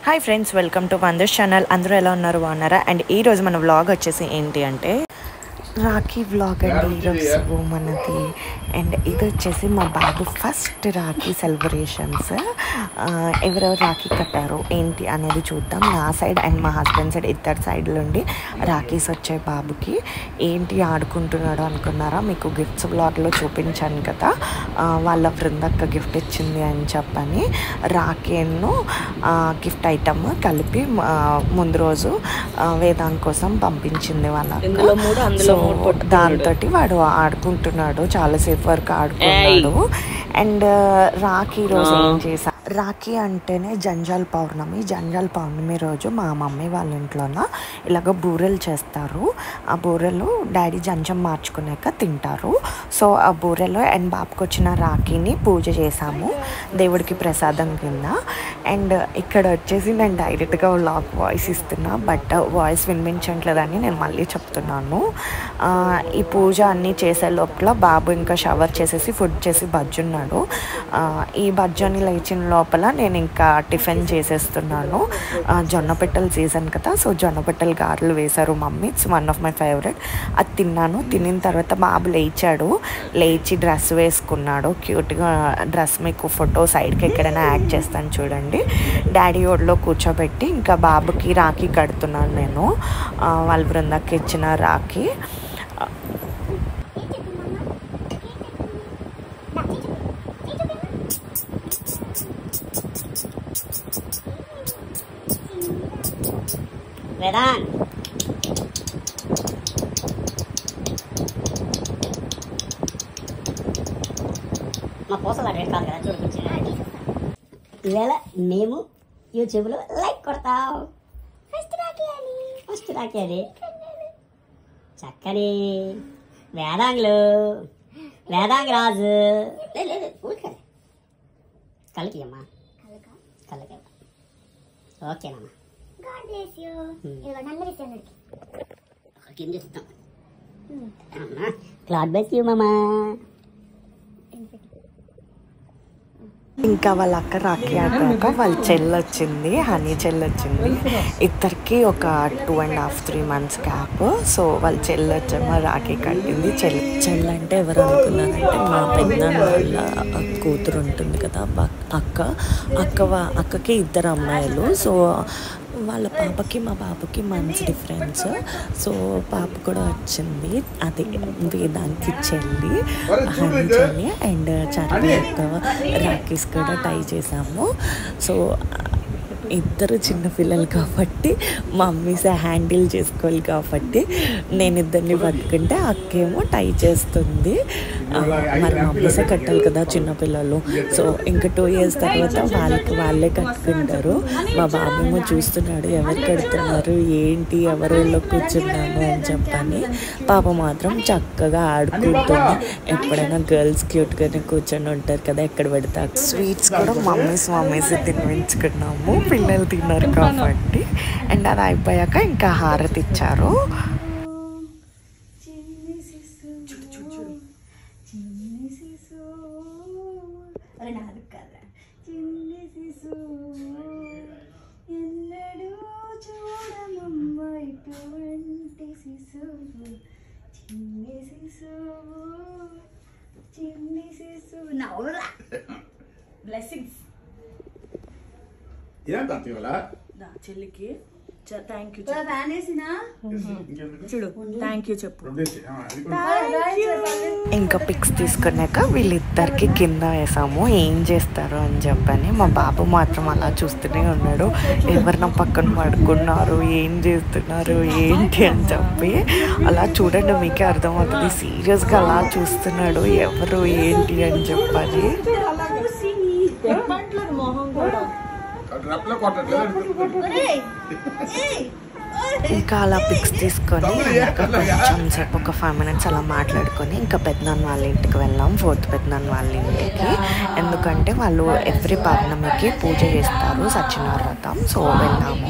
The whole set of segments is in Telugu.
Hi friends, welcome to wonders channel. అందరూ ఎలా ఉన్నారు, బాగున్నారా? అండ్ ఈరోజు మన వ్లాగ్ వచ్చేసి ఏంటి అంటే రాఖీ వ్లాగ్ అండి ఈరోజు మనది. అండ్ ఇది వచ్చేసి మా బాబు ఫస్ట్ రాఖీ సెలబ్రేషన్స్. ఎవరెవరు రాఖీ కట్టారు ఏంటి అనేది చూద్దాం. నా సైడ్ అండ్ మా హస్బెండ్ సైడ్ ఇద్దరు సైడ్ నుండి రాఖీస్ వచ్చాయి బాబుకి. ఏంటి ఆడుకుంటున్నాడు అనుకున్నారా? మీకు గిఫ్ట్స్ వ్లాగ్లో చూపించాను కదా, వాళ్ళ బృందక్క గిఫ్ట్ ఇచ్చింది అని చెప్పని రాఖీను గిఫ్ట్ ఐటమ్ కలిపి ముందు రోజు వేదాంగ్ కోసం పంపించింది వాళ్ళ. సో దాంతో వాడు ఆడుకుంటున్నాడు, చాలాసేపు వరకు ఆడుకున్నాడు. అండ్ రాఖీ రోజు ఏం చేశా, రాఖీ అంటేనే జంజాల్ పౌర్ణమి రోజు మా మమ్మీ వాళ్ళ ఇంట్లోన ఇలాగ బూరెలు చేస్తారు. ఆ బూరెలు డాడీ జంజం మార్చుకున్నాక తింటారు. సో ఆ బూరెలు అండ్ బాబుకి వచ్చిన రాఖీని పూజ చేసాము దేవుడికి ప్రసాదం కింద. అండ్ ఇక్కడ వచ్చేసి నేను డైరెక్ట్గా వ్లాగ్ వాయిస్ ఇస్తున్నా, బట్ వాయిస్ వినిపించట్లేదని నేను మళ్ళీ చెప్తున్నాను. ఈ పూజ అన్నీ చేసే లోపల బాబు ఇంకా షవర్ చేసేసి ఫుడ్ చేసి బజ్జున్నాడు. ఈ బజ్జుని లేచిన లోపల నేను ఇంకా టిఫిన్ చేసేస్తున్నాను. జొన్న పిట్టలు సీజన్ కదా, సో జొన్న పిట్టలు గారెలు వేశారు mummy. It's one of my favourite. అది తిన్నాను. తినిన తర్వాత బాబు లేచి డ్రెస్ వేసుకున్నాడు. క్యూట్గా డ్రెస్ మీకు ఫోటో సైడ్కి ఎక్కడైనా యాడ్ చేస్తాను చూడండి. డాడీ ఒడిలో కూర్చోబెట్టి ఇంకా బాబుకి రాఖీ కడుతున్నాను నేను, వాళ్ళ బృందకి ఇచ్చిన రాఖీ. వేదాంగ్ మా పోసలు అడ్రేట్ కాదు కదా, చూడకొచ్చి ఈవేళ మేము యూట్యూబ్లో లైక్ కొడతాం. ఫస్ట్ రాఖీ అని చక్కని వేదాంగ్ రాజు కలకి అమ్మా, కలకి ఓకేనమ్మా. క్లాడ్ బెస్ యూ మామా. ఇంకా వాళ్ళ అక్క రాఖీ ఆడాక వాళ్ళ చెల్లొచ్చింది, హనీ చెల్లొచ్చింది. ఇద్దరికి ఒక 2.5-3 months గ్యాప్. సో వాళ్ళ చెల్లొచ్చేమో రాఖీ కట్టింది. చెల్లంటే ఎవరు అనుకున్నారంటే మా పెద్దనాన్న వాళ్ళ కూతురు ఉంటుంది కదా అక్కకి 2 అమ్మాయిలు. సో వాళ్ళ పాపకి మా బాబుకి మంచి డిఫరెన్స్. సో పాప కూడా వచ్చింది, అది వేదానికి చెల్లి, హనీ చెల్లి. అండ్ చాలా రాఖీస్ కూడా టై చేసాము. సో ఇద్దరు చిన్నపిల్లలు కాబట్టి మమ్మీసే హ్యాండిల్ చేసుకోవాలి కాబట్టి నేను ఇద్దరిని పట్టుకుంటే అక్కేమో టై చేస్తుంది. మరి మమ్మీసే కట్టాలి కదా చిన్నపిల్లలు. సో ఇంకా 2 years తర్వాత వాళ్ళే కట్టుకుంటారు. మా బాబేమో చూస్తున్నాడు ఎవరు కడుతున్నారు ఏంటి, ఎవరిలో కూర్చున్నాను అని చెప్పని. పాప మాత్రం చక్కగా ఆడుకుంటుంది. ఎప్పుడైనా గర్ల్స్ క్యూట్గానే కూర్చొని ఉంటారు కదా ఎక్కడ పెడతా. స్వీట్స్ కూడా మమ్మీస్ తినిపించుకున్నాము, పిల్లలు తిన్నారు కాబట్టి. అండ్ అది అయిపోయాక ఇంకా హారతి ఇచ్చారు. బ్లెస్సింగ్స్ చెల్లికి. థ్యాంక్ యూ చూడు, థ్యాంక్ యూ చెప్పు. ఇంకా పిక్స్ తీసుకున్నాక వీళ్ళిద్దరికి కింద వేసాము ఏం చేస్తారు అని చెప్పని. మా బాబు మాత్రం అలా చూస్తూనే ఉన్నాడు, ఎవరిన పక్కన పడుకున్నారు ఏం చేస్తున్నారు ఏంటి అని చెప్పి. అలా చూడండి మీకే అర్థమవుతుంది, సీరియస్గా అలా చూస్తున్నాడు ఎవరు ఏంటి అని చెప్పని. ఇంకా అలా పిక్స్ తీసుకొని కొంచెం సేపు ఒక 5 minutes అలా మాట్లాడుకొని ఇంకా పెద్దనాన్న వాళ్ళ ఇంటికి వెళ్ళాం, 4th పెద్దనాన్న వాళ్ళ ఇంటికి. ఎందుకంటే వాళ్ళు ఎవ్రీ పౌర్ణమికి పూజ చేస్తారు, సత్యనారాయణ వ్రతం. సో వెళ్ళాము.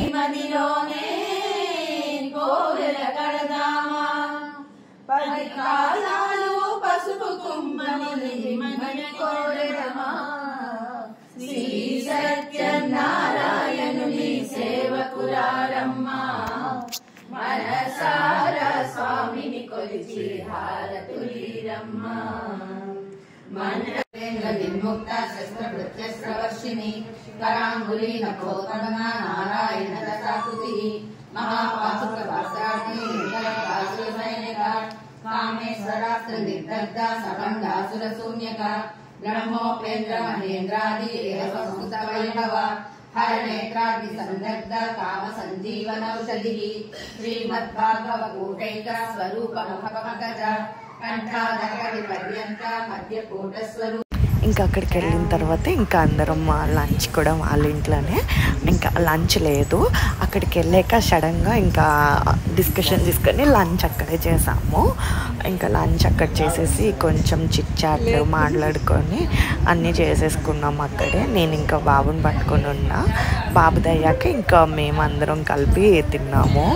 శ్రీ సత్యనారాయణుని నిర్ముక్త శస్త్రవృత్యస్రవర్షిణి కరాంగులీ నఖోతమనా నారాయణ దశాకృతి మహాపాశుక వాసాగ్ని సైనిక కామేశ్వరాస్త్ర నిర్దగ్ధ సబండాసుర శూన్యక బ్రహ్మోపేంద్ర మహేంద్రాది సంస్కృత వైభవ హరనేత్రాగ్ని సందగ్ధ కామ సంజీవనౌషధి శ్రీమద్భాగవకూటైక స్వరూప ముఖపంకజ కంఠాధకటి పర్యంత మధ్యకూట స్వరూప. ఇంకా అక్కడికి వెళ్ళిన తర్వాత ఇంకా అందరం లంచ్ కూడా వాళ్ళ ఇంట్లోనే. ఇంకా లంచ్ లేదు, అక్కడికి వెళ్ళాక సడన్గా ఇంకా డిస్కషన్ తీసుకొని లంచ్ అక్కడే చేసాము. ఇంకా లంచ్ అక్కడ చేసేసి కొంచెం చిట్ చాట్లు మాట్లాడుకొని అన్నీ చేసేసుకున్నాము అక్కడే. నేను ఇంకా బాబుని పట్టుకొని ఉన్నా, బాబుది అయ్యాక ఇంకా మేమందరం కలిపి తిన్నాము.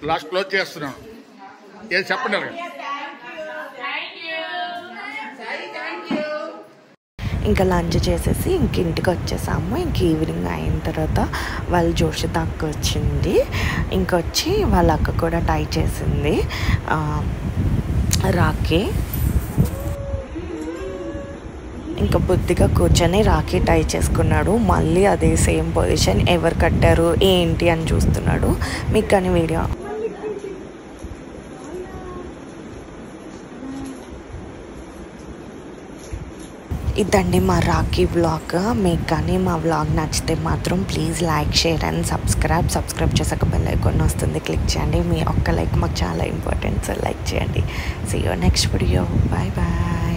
లాస్ట్ క్లోజ్ చేస్తున్నాను. ఏది చెప్పండి. ఇంకా లంచ్ చేసేసి ఇంక ఇంటికి వచ్చేసాము. ఇంక ఈవినింగ్ అయిన తర్వాత వాళ్ళ జోషిత అక్క వచ్చింది. ఇంకొచ్చి వాళ్ళ అక్క కూడా టై చేసింది రాఖీ. ఇంకా బుద్ధిగా కూర్చొని రాఖీ టై చేసుకున్నాడు. మళ్ళీ అదే సేమ్ పొజిషన్, ఎవరు కట్టారు ఏంటి అని చూస్తున్నాడు. మీకు కానీ వీడియో ఇదండి మా రాఖీ వ్లాగ్. మీకు కానీ మా వ్లాగ్ నచ్చితే మాత్రం please like, share and subscribe చేసాక బెల్ ఐకాన్ వస్తుంది, క్లిక్ చేయండి. మీ ఒక్క లైక్ మాకు చాలా ఇంపార్టెంట్, సో లైక్ చేయండి. See you next video. Bye bye.